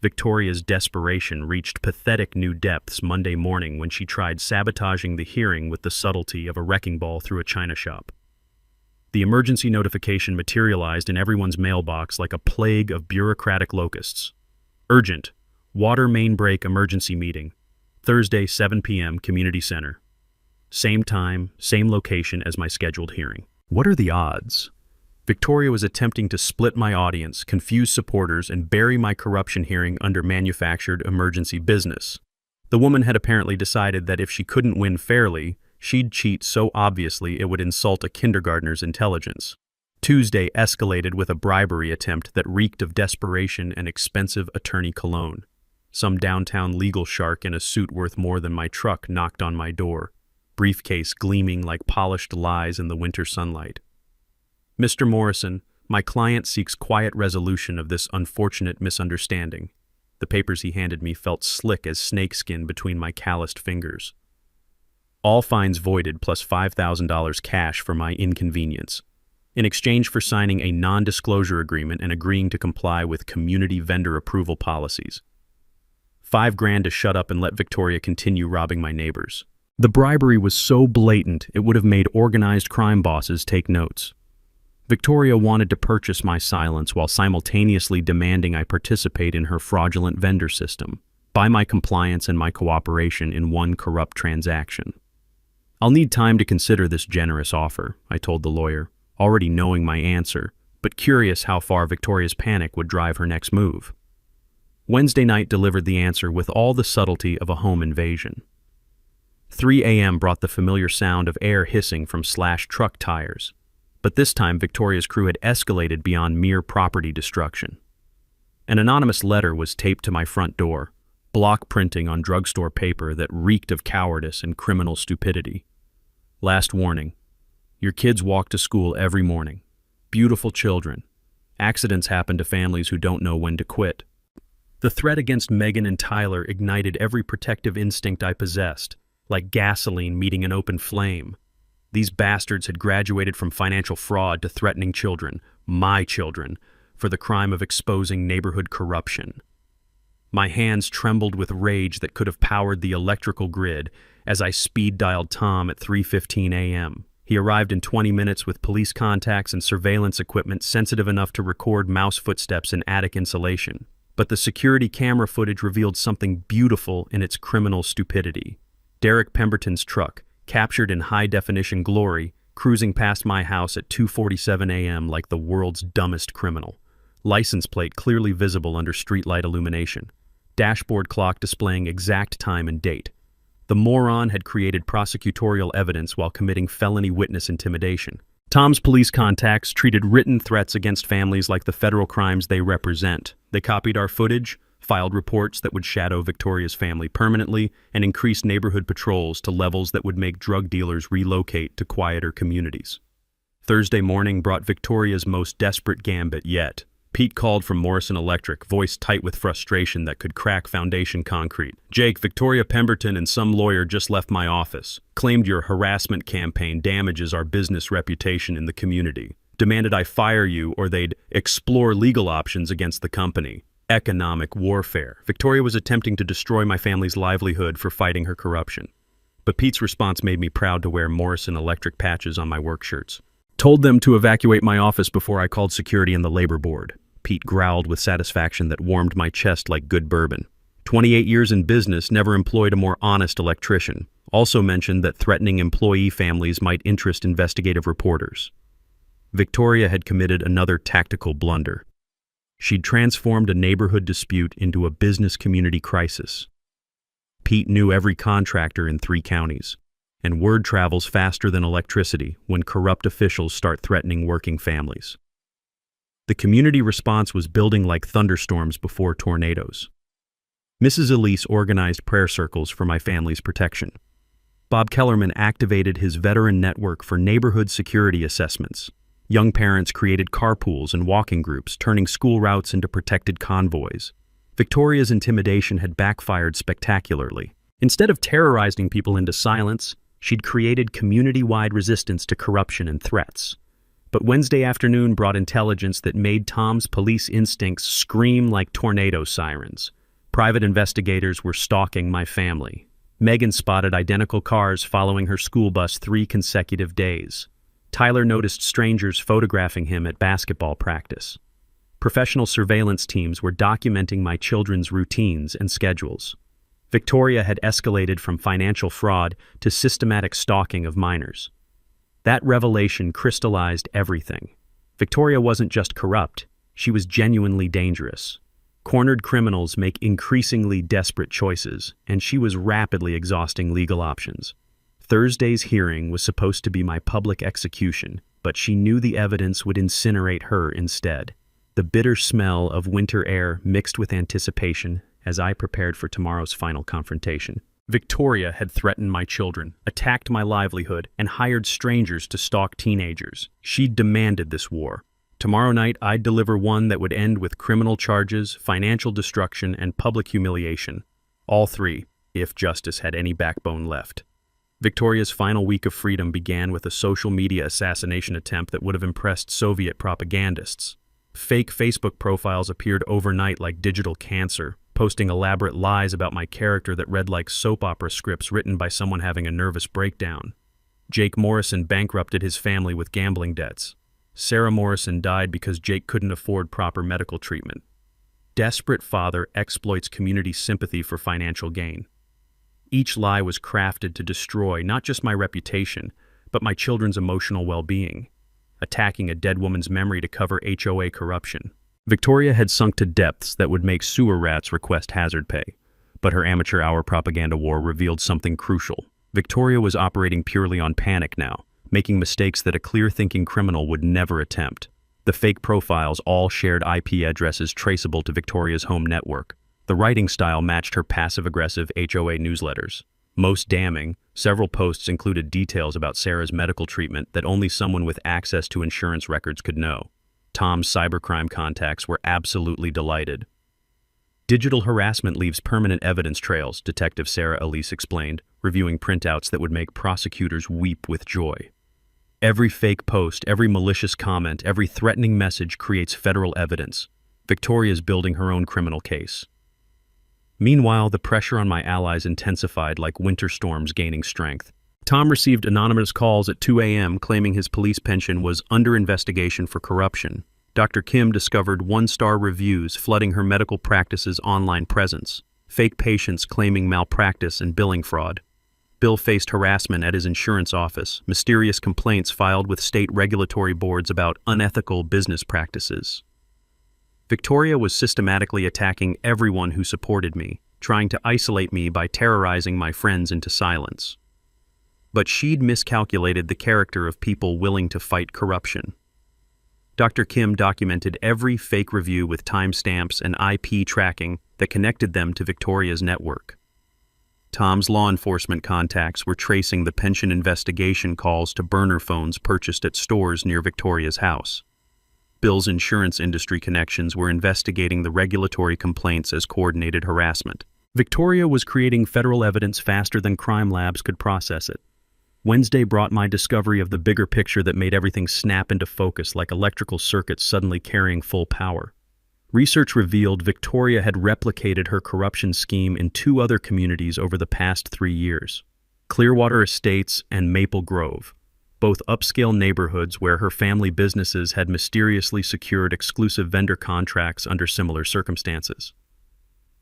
Victoria's desperation reached pathetic new depths Monday morning when she tried sabotaging the hearing with the subtlety of a wrecking ball through a china shop. The emergency notification materialized in everyone's mailbox like a plague of bureaucratic locusts. Urgent. Water main break emergency meeting. Thursday, 7 p.m., Community Center. Same time, same location as my scheduled hearing. What are the odds? Victoria was attempting to split my audience, confuse supporters, and bury my corruption hearing under manufactured emergency business. The woman had apparently decided that if she couldn't win fairly, she'd cheat so obviously it would insult a kindergartner's intelligence. Tuesday escalated with a bribery attempt that reeked of desperation and expensive attorney cologne. Some downtown legal shark in a suit worth more than my truck knocked on my door, briefcase gleaming like polished lies in the winter sunlight. Mr. Morrison, my client seeks quiet resolution of this unfortunate misunderstanding. The papers he handed me felt slick as snakeskin between my calloused fingers. All fines voided plus $5,000 cash for my inconvenience, in exchange for signing a non-disclosure agreement and agreeing to comply with community vendor approval policies. $5,000 to shut up and let Victoria continue robbing my neighbors. The bribery was so blatant it would have made organized crime bosses take notes. Victoria wanted to purchase my silence while simultaneously demanding I participate in her fraudulent vendor system, buy my compliance and my cooperation in one corrupt transaction. I'll need time to consider this generous offer, I told the lawyer, already knowing my answer, but curious how far Victoria's panic would drive her next move. Wednesday night delivered the answer with all the subtlety of a home invasion. 3 a.m. brought the familiar sound of air hissing from slashed truck tires. But this time Victoria's crew had escalated beyond mere property destruction. An anonymous letter was taped to my front door, block printing on drugstore paper that reeked of cowardice and criminal stupidity. Last warning. Your kids walk to school every morning. Beautiful children. Accidents happen to families who don't know when to quit. The threat against Megan and Tyler ignited every protective instinct I possessed, like gasoline meeting an open flame. These bastards had graduated from financial fraud to threatening children, my children, for the crime of exposing neighborhood corruption. My hands trembled with rage that could have powered the electrical grid as I speed-dialed Tom at 3:15 a.m. He arrived in 20 minutes with police contacts and surveillance equipment sensitive enough to record mouse footsteps in attic insulation. But the security camera footage revealed something beautiful in its criminal stupidity. Derek Pemberton's truck, captured in high-definition glory, cruising past my house at 2:47 a.m. like the world's dumbest criminal. License plate clearly visible under streetlight illumination. Dashboard clock displaying exact time and date. The moron had created prosecutorial evidence while committing felony witness intimidation. Tom's police contacts treated written threats against families like the federal crimes they represent. They copied our footage, filed reports that would shadow Victoria's family permanently, and increased neighborhood patrols to levels that would make drug dealers relocate to quieter communities. Thursday morning brought Victoria's most desperate gambit yet. Pete called from Morrison Electric, voice tight with frustration that could crack foundation concrete. Jake, Victoria Pemberton and some lawyer just left my office. Claimed your harassment campaign damages our business reputation in the community. Demanded I fire you or they'd explore legal options against the company. Economic warfare. Victoria was attempting to destroy my family's livelihood for fighting her corruption. But Pete's response made me proud to wear Morrison Electric patches on my work shirts. Told them to evacuate my office before I called security and the labor board. Pete growled with satisfaction that warmed my chest like good bourbon. 28 years in business, never employed a more honest electrician. Also mentioned that threatening employee families might interest investigative reporters. Victoria had committed another tactical blunder. She'd transformed a neighborhood dispute into a business community crisis. Pete knew every contractor in 3 counties, and word travels faster than electricity when corrupt officials start threatening working families. The community response was building like thunderstorms before tornadoes. Mrs. Elise organized prayer circles for my family's protection. Bob Kellerman activated his veteran network for neighborhood security assessments. Young parents created carpools and walking groups, turning school routes into protected convoys. Victoria's intimidation had backfired spectacularly. Instead of terrorizing people into silence, she'd created community-wide resistance to corruption and threats. But Wednesday afternoon brought intelligence that made Tom's police instincts scream like tornado sirens. Private investigators were stalking my family. Megan spotted identical cars following her school bus 3 consecutive days. Tyler noticed strangers photographing him at basketball practice. Professional surveillance teams were documenting my children's routines and schedules. Victoria had escalated from financial fraud to systematic stalking of minors. That revelation crystallized everything. Victoria wasn't just corrupt, she was genuinely dangerous. Cornered criminals make increasingly desperate choices, and she was rapidly exhausting legal options. Thursday's hearing was supposed to be my public execution, but she knew the evidence would incinerate her instead. The bitter smell of winter air mixed with anticipation as I prepared for tomorrow's final confrontation. Victoria had threatened my children, attacked my livelihood, and hired strangers to stalk teenagers. She demanded this war. Tomorrow night, I'd deliver one that would end with criminal charges, financial destruction, and public humiliation. All three, if justice had any backbone left. Victoria's final week of freedom began with a social media assassination attempt that would have impressed Soviet propagandists. Fake Facebook profiles appeared overnight like digital cancer, posting elaborate lies about my character that read like soap opera scripts written by someone having a nervous breakdown. Jake Morrison bankrupted his family with gambling debts. Sarah Morrison died because Jake couldn't afford proper medical treatment. Desperate father exploits community sympathy for financial gain. Each lie was crafted to destroy not just my reputation, but my children's emotional well-being, attacking a dead woman's memory to cover HOA corruption. Victoria had sunk to depths that would make sewer rats request hazard pay, but her amateur hour propaganda war revealed something crucial. Victoria was operating purely on panic now, making mistakes that a clear-thinking criminal would never attempt. The fake profiles all shared IP addresses traceable to Victoria's home network. The writing style matched her passive-aggressive HOA newsletters. Most damning, several posts included details about Sarah's medical treatment that only someone with access to insurance records could know. Tom's cybercrime contacts were absolutely delighted. Digital harassment leaves permanent evidence trails, Detective Sarah Elise explained, reviewing printouts that would make prosecutors weep with joy. Every fake post, every malicious comment, every threatening message creates federal evidence. Victoria's building her own criminal case. Meanwhile, the pressure on my allies intensified like winter storms gaining strength. Tom received anonymous calls at 2 a.m. claiming his police pension was under investigation for corruption. Dr. Kim discovered one-star reviews flooding her medical practice's online presence. Fake patients claiming malpractice and billing fraud. Bill faced harassment at his insurance office, mysterious complaints filed with state regulatory boards about unethical business practices. Victoria was systematically attacking everyone who supported me, trying to isolate me by terrorizing my friends into silence. But she'd miscalculated the character of people willing to fight corruption. Dr. Kim documented every fake review with timestamps and IP tracking that connected them to Victoria's network. Tom's law enforcement contacts were tracing the pension investigation calls to burner phones purchased at stores near Victoria's house. Bill's insurance industry connections were investigating the regulatory complaints as coordinated harassment. Victoria was creating federal evidence faster than crime labs could process it. Wednesday brought my discovery of the bigger picture that made everything snap into focus like electrical circuits suddenly carrying full power. Research revealed Victoria had replicated her corruption scheme in 2 other communities over the past 3 years: Clearwater Estates and Maple Grove, both upscale neighborhoods where her family businesses had mysteriously secured exclusive vendor contracts under similar circumstances.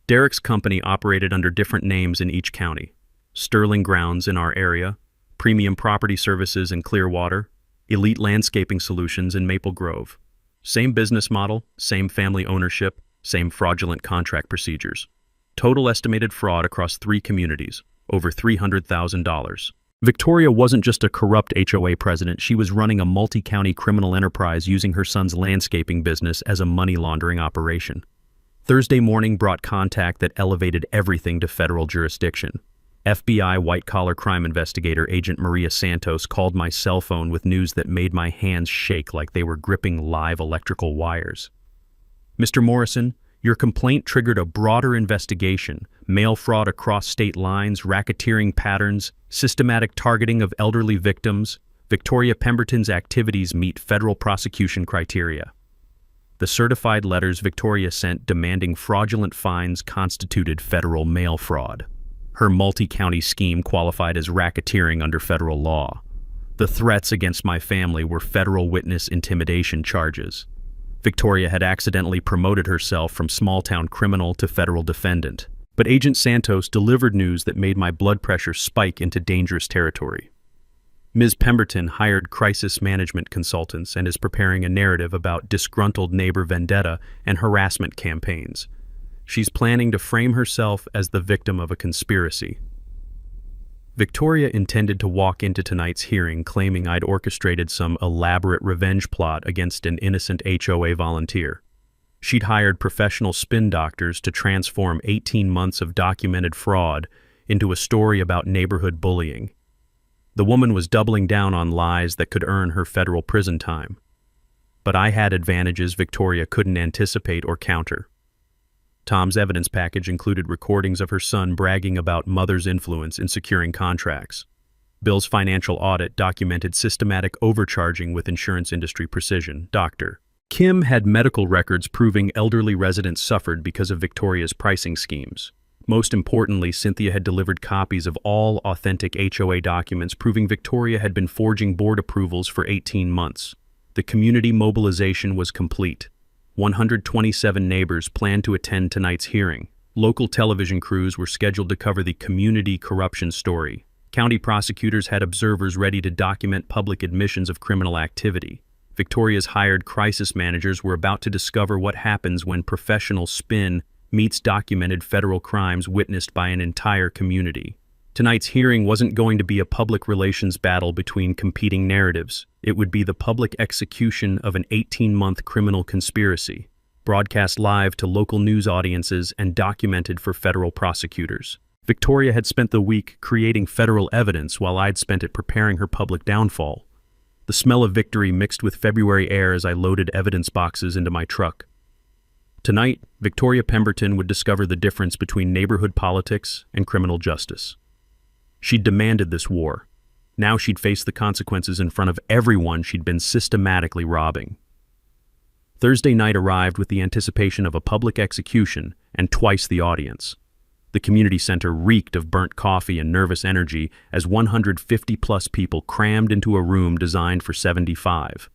Derek's company operated under different names in each county: Sterling Grounds in our area, Premium Property Services in Clearwater, Elite Landscaping Solutions in Maple Grove. Same business model, same family ownership, same fraudulent contract procedures. Total estimated fraud across 3 communities, over $300,000. Victoria wasn't just a corrupt HOA president, she was running a multi-county criminal enterprise using her son's landscaping business as a money laundering operation. Thursday morning brought contact that elevated everything to federal jurisdiction. FBI white-collar crime investigator Agent Maria Santos called my cell phone with news that made my hands shake like they were gripping live electrical wires. Mr. Morrison, your complaint triggered a broader investigation: mail fraud across state lines, racketeering patterns, systematic targeting of elderly victims. Victoria Pemberton's activities meet federal prosecution criteria. The certified letters Victoria sent demanding fraudulent fines constituted federal mail fraud. Her multi-county scheme qualified as racketeering under federal law. The threats against my family were federal witness intimidation charges. Victoria had accidentally promoted herself from small-town criminal to federal defendant. But Agent Santos delivered news that made my blood pressure spike into dangerous territory. Ms. Pemberton hired crisis management consultants and is preparing a narrative about disgruntled neighbor vendetta and harassment campaigns. She's planning to frame herself as the victim of a conspiracy. Victoria intended to walk into tonight's hearing claiming I'd orchestrated some elaborate revenge plot against an innocent HOA volunteer. She'd hired professional spin doctors to transform 18 months of documented fraud into a story about neighborhood bullying. The woman was doubling down on lies that could earn her federal prison time. But I had advantages Victoria couldn't anticipate or counter. Tom's evidence package included recordings of her son bragging about mother's influence in securing contracts. Bill's financial audit documented systematic overcharging with insurance industry precision. Dr. Kim had medical records proving elderly residents suffered because of Victoria's pricing schemes. Most importantly, Cynthia had delivered copies of all authentic HOA documents proving Victoria had been forging board approvals for 18 months. The community mobilization was complete. 127 neighbors planned to attend tonight's hearing. Local television crews were scheduled to cover the community corruption story. County prosecutors had observers ready to document public admissions of criminal activity. Victoria's hired crisis managers were about to discover what happens when professional spin meets documented federal crimes witnessed by an entire community. Tonight's hearing wasn't going to be a public relations battle between competing narratives. It would be the public execution of an 18-month criminal conspiracy, broadcast live to local news audiences and documented for federal prosecutors. Victoria had spent the week creating federal evidence while I'd spent it preparing her public downfall. The smell of victory mixed with February air as I loaded evidence boxes into my truck. Tonight, Victoria Pemberton would discover the difference between neighborhood politics and criminal justice. She'd demanded this war. Now she'd face the consequences in front of everyone she'd been systematically robbing. Thursday night arrived with the anticipation of a public execution and twice the audience. The community center reeked of burnt coffee and nervous energy as 150-plus people crammed into a room designed for 75.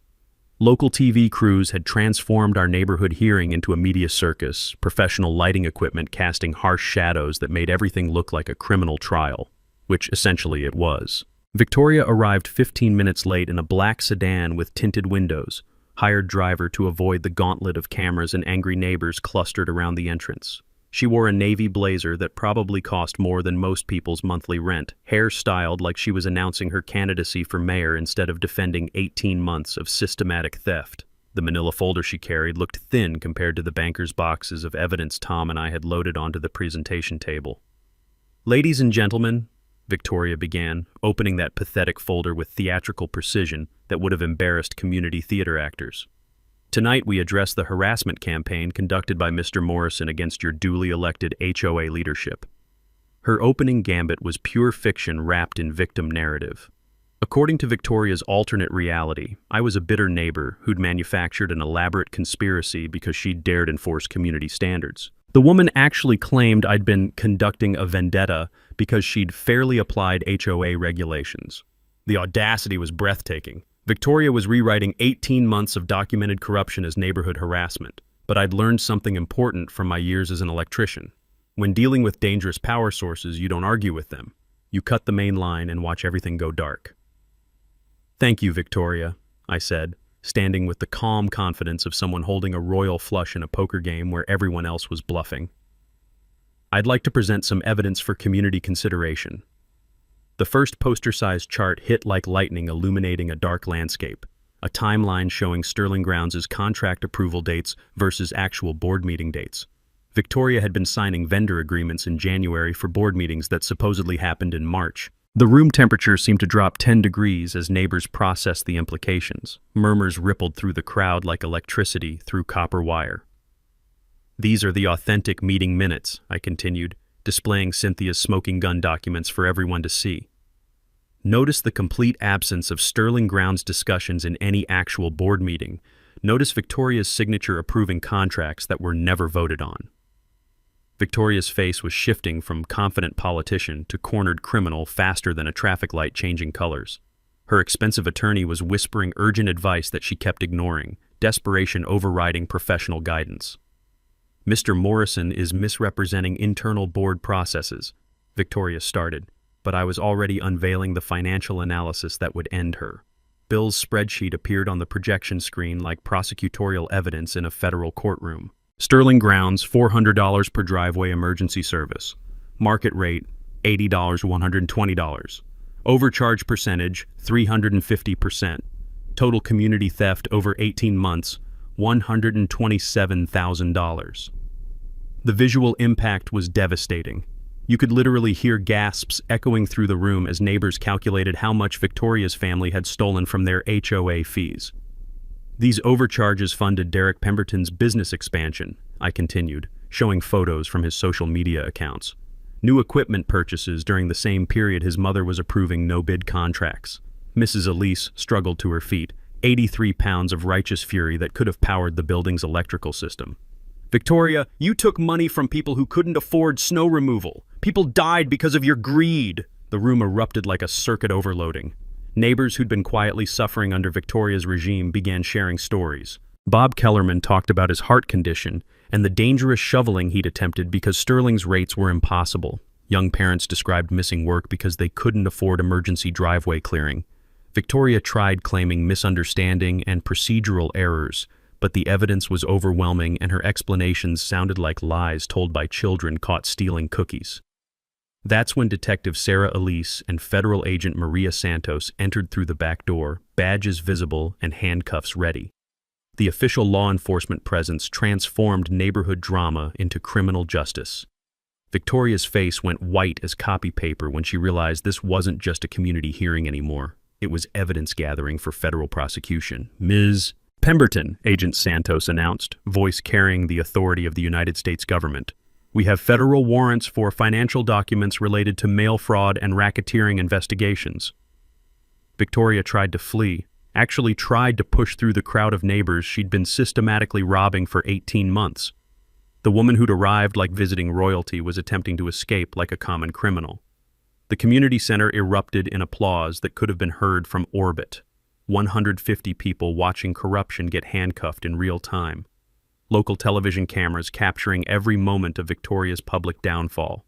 Local TV crews had transformed our neighborhood hearing into a media circus, professional lighting equipment casting harsh shadows that made everything look like a criminal trial, which essentially it was. Victoria arrived 15 minutes late in a black sedan with tinted windows, hired driver to avoid the gauntlet of cameras and angry neighbors clustered around the entrance. She wore a navy blazer that probably cost more than most people's monthly rent, hair styled like she was announcing her candidacy for mayor instead of defending 18 months of systematic theft. The manila folder she carried looked thin compared to the banker's boxes of evidence Tom and I had loaded onto the presentation table. "Ladies and gentlemen," Victoria began, opening that pathetic folder with theatrical precision that would have embarrassed community theater actors. "Tonight we address the harassment campaign conducted by Mr. Morrison against your duly elected HOA leadership." Her opening gambit was pure fiction wrapped in victim narrative. According to Victoria's alternate reality, I was a bitter neighbor who'd manufactured an elaborate conspiracy because she'd dared enforce community standards. The woman actually claimed I'd been conducting a vendetta because she'd fairly applied HOA regulations. The audacity was breathtaking. Victoria was rewriting 18 months of documented corruption as neighborhood harassment, but I'd learned something important from my years as an electrician. When dealing with dangerous power sources, you don't argue with them. You cut the main line and watch everything go dark. "Thank you, Victoria," I said, standing with the calm confidence of someone holding a royal flush in a poker game where everyone else was bluffing. "I'd like to present some evidence for community consideration." The first poster-sized chart hit like lightning, illuminating a dark landscape, a timeline showing Sterling Grounds' contract approval dates versus actual board meeting dates. Victoria had been signing vendor agreements in January for board meetings that supposedly happened in March. The room temperature seemed to drop 10 degrees as neighbors processed the implications. Murmurs rippled through the crowd like electricity through copper wire. "These are the authentic meeting minutes," I continued, displaying Cynthia's smoking gun documents for everyone to see. "Notice the complete absence of Sterling Grounds discussions in any actual board meeting. Notice Victoria's signature approving contracts that were never voted on." Victoria's face was shifting from confident politician to cornered criminal faster than a traffic light changing colors. Her expensive attorney was whispering urgent advice that she kept ignoring, desperation overriding professional guidance. "Mr. Morrison is misrepresenting internal board processes," Victoria started, but I was already unveiling the financial analysis that would end her. Bill's spreadsheet appeared on the projection screen like prosecutorial evidence in a federal courtroom. Sterling grounds, $400 per driveway emergency service. Market rate, $80, $120. Overcharge percentage, 350%. Total community theft over 18 months, $127,000. The visual impact was devastating. You could literally hear gasps echoing through the room as neighbors calculated how much Victoria's family had stolen from their HOA fees. "These overcharges funded Derek Pemberton's business expansion," I continued, showing photos from his social media accounts. "New equipment purchases during the same period his mother was approving no-bid contracts." Mrs. Elise struggled to her feet, 83 pounds of righteous fury that could have powered the building's electrical system. "Victoria, you took money from people who couldn't afford snow removal. People died because of your greed." The room erupted like a circuit overloading. Neighbors who'd been quietly suffering under Victoria's regime began sharing stories. Bob Kellerman talked about his heart condition and the dangerous shoveling he'd attempted because Sterling's rates were impossible. Young parents described missing work because they couldn't afford emergency driveway clearing. Victoria tried claiming misunderstanding and procedural errors, but the evidence was overwhelming and her explanations sounded like lies told by children caught stealing cookies. That's when Detective Sarah Elise and Federal Agent Maria Santos entered through the back door, badges visible and handcuffs ready. The official law enforcement presence transformed neighborhood drama into criminal justice. Victoria's face went white as copy paper when she realized this wasn't just a community hearing anymore. It was evidence gathering for federal prosecution. "Ms. Pemberton," Agent Santos announced, voice carrying the authority of the United States government. "We have federal warrants for financial documents related to mail fraud and racketeering investigations." Victoria tried to flee, actually tried to push through the crowd of neighbors she'd been systematically robbing for 18 months. The woman who'd arrived like visiting royalty was attempting to escape like a common criminal. The community center erupted in applause that could have been heard from orbit. 150 people watching corruption get handcuffed in real time. Local television cameras capturing every moment of Victoria's public downfall.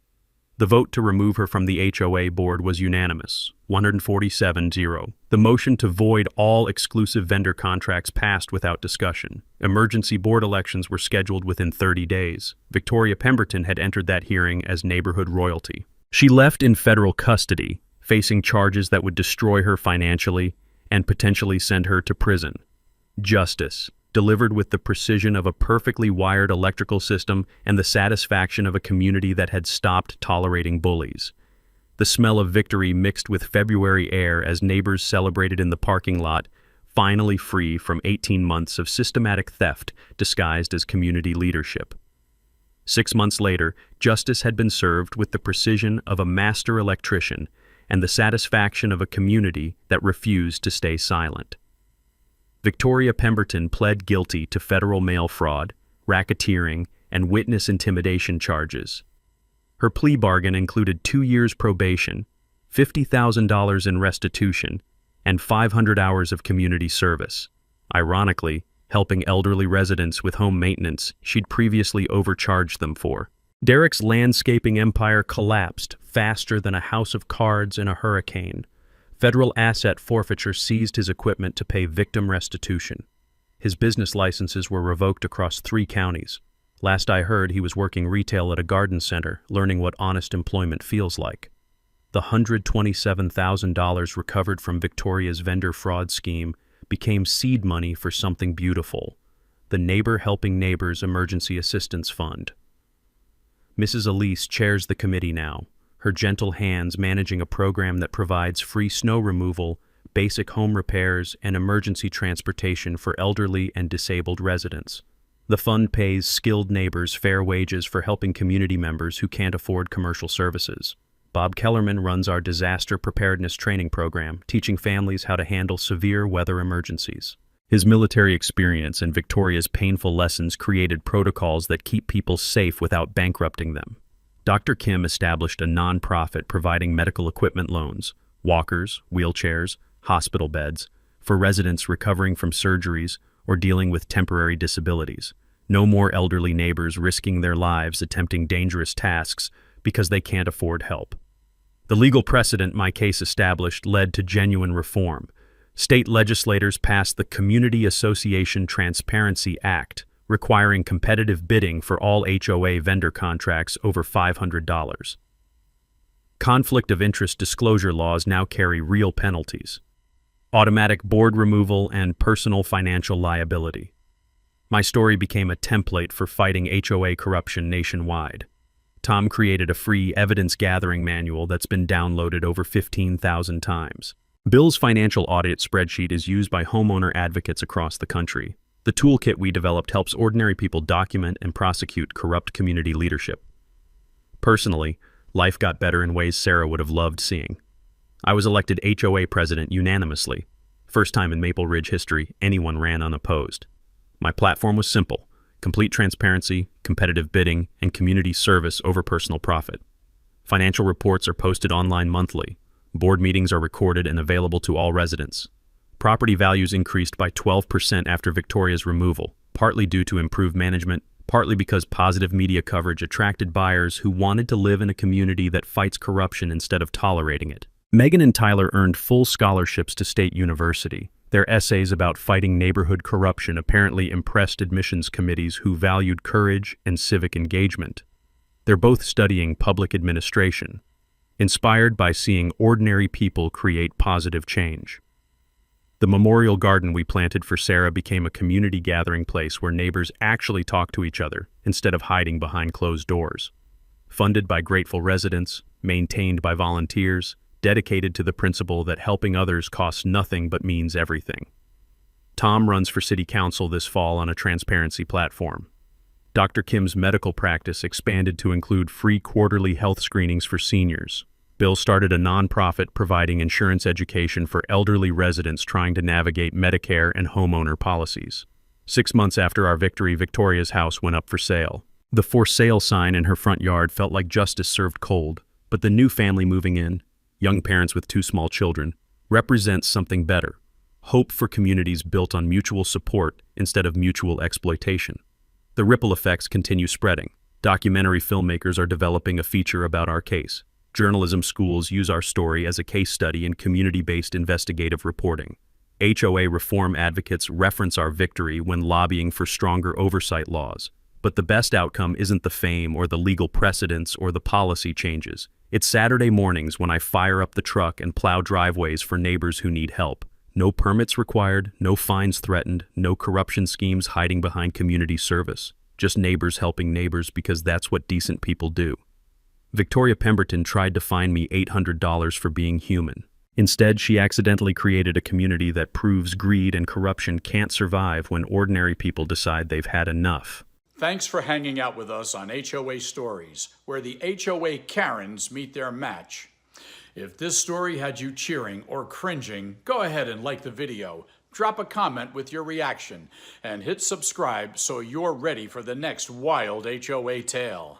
The vote to remove her from the HOA board was unanimous, 147-0. The motion to void all exclusive vendor contracts passed without discussion. Emergency board elections were scheduled within 30 days. Victoria Pemberton had entered that hearing as neighborhood royalty. She left in federal custody, facing charges that would destroy her financially and potentially send her to prison. Justice, delivered with the precision of a perfectly wired electrical system and the satisfaction of a community that had stopped tolerating bullies. The smell of victory mixed with February air as neighbors celebrated in the parking lot, finally free from 18 months of systematic theft disguised as community leadership. 6 months later, justice had been served with the precision of a master electrician and the satisfaction of a community that refused to stay silent. Victoria Pemberton pled guilty to federal mail fraud, racketeering, and witness intimidation charges. Her plea bargain included 2 years probation, $50,000 in restitution, and 500 hours of community service. Ironically, helping elderly residents with home maintenance she'd previously overcharged them for. Derek's landscaping empire collapsed faster than a house of cards in a hurricane. Federal asset forfeiture seized his equipment to pay victim restitution. His business licenses were revoked across 3 counties. Last I heard, he was working retail at a garden center, learning what honest employment feels like. The $127,000 recovered from Victoria's vendor fraud scheme became seed money for something beautiful, the Neighbor Helping Neighbors Emergency Assistance Fund. Mrs. Elise chairs the committee now, her gentle hands managing a program that provides free snow removal, basic home repairs, and emergency transportation for elderly and disabled residents. The fund pays skilled neighbors fair wages for helping community members who can't afford commercial services. Bob Kellerman runs our disaster preparedness training program, teaching families how to handle severe weather emergencies. His military experience and Victoria's painful lessons created protocols that keep people safe without bankrupting them. Dr. Kim established a nonprofit providing medical equipment loans, walkers, wheelchairs, hospital beds, for residents recovering from surgeries or dealing with temporary disabilities. No more elderly neighbors risking their lives attempting dangerous tasks because they can't afford help. The legal precedent my case established led to genuine reform. State legislators passed the Community Association Transparency Act, requiring competitive bidding for all HOA vendor contracts over $500. Conflict of interest disclosure laws now carry real penalties. Automatic board removal and personal financial liability. My story became a template for fighting HOA corruption nationwide. Tom created a free evidence-gathering manual that's been downloaded over 15,000 times. Bill's financial audit spreadsheet is used by homeowner advocates across the country. The toolkit we developed helps ordinary people document and prosecute corrupt community leadership. Personally, life got better in ways Sarah would have loved seeing. I was elected HOA president unanimously. First time in Maple Ridge history anyone ran unopposed. My platform was simple: complete transparency, competitive bidding, and community service over personal profit. Financial reports are posted online monthly. Board meetings are recorded and available to all residents. Property values increased by 12% after Victoria's removal, partly due to improved management, partly because positive media coverage attracted buyers who wanted to live in a community that fights corruption instead of tolerating it. Megan and Tyler earned full scholarships to State University. Their essays about fighting neighborhood corruption apparently impressed admissions committees who valued courage and civic engagement. They're both studying public administration, inspired by seeing ordinary people create positive change. The memorial garden we planted for Sarah became a community gathering place where neighbors actually talk to each other instead of hiding behind closed doors. Funded by grateful residents, maintained by volunteers, dedicated to the principle that helping others costs nothing but means everything. Tom runs for city council this fall on a transparency platform. Dr. Kim's medical practice expanded to include free quarterly health screenings for seniors. Bill started a nonprofit providing insurance education for elderly residents trying to navigate Medicare and homeowner policies. 6 months after our victory, Victoria's house went up for sale. The for sale sign in her front yard felt like justice served cold, but the new family moving in, young parents with 2 small children, represents something better: hope for communities built on mutual support instead of mutual exploitation. The ripple effects continue spreading. Documentary filmmakers are developing a feature about our case. Journalism schools use our story as a case study in community-based investigative reporting. HOA reform advocates reference our victory when lobbying for stronger oversight laws. But the best outcome isn't the fame or the legal precedents or the policy changes. It's Saturday mornings when I fire up the truck and plow driveways for neighbors who need help. No permits required, no fines threatened, no corruption schemes hiding behind community service. Just neighbors helping neighbors because that's what decent people do. Victoria Pemberton tried to fine me $800 for being human. Instead, she accidentally created a community that proves greed and corruption can't survive when ordinary people decide they've had enough. Thanks for hanging out with us on HOA Stories, where the HOA Karens meet their match. If this story had you cheering or cringing, go ahead and like the video, drop a comment with your reaction, and hit subscribe so you're ready for the next wild HOA tale.